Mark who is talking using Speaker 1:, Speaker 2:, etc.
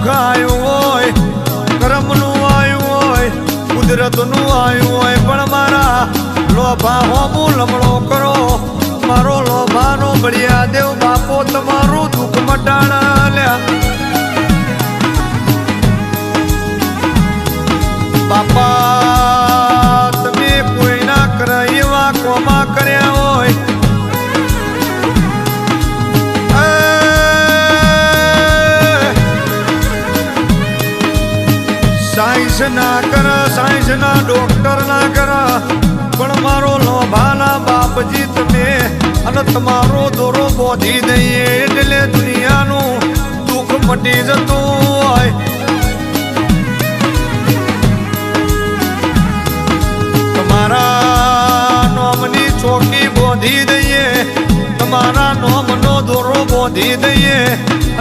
Speaker 1: દુઃખ આવ્યું હોય, કર્મનું આવ્યું હોય, કુદરતનું આવ્યું હોય, પણ મારા લોભા હોમું લમણો કરો. મારો લોભાનો બળિયા દેવ બાપો તમારું દુઃખ મટાણા લ્યા. બાપા તમે કોઈના કરે એવા કોમા કર્યા હોય, સાયન્સ ના કર, સાયન્સ ના ડોક્ટર ના કર, પણ મારો લોભાના બાપજી તમે અને તમારો દોરો બોધી દઈએ એટલે દુનિયાનું દુઃખ મટી જતું હોય. તમારા નોમની ચોકી બોધી દઈએ, તમારા નોમનો દોરો બોધી દઈએ.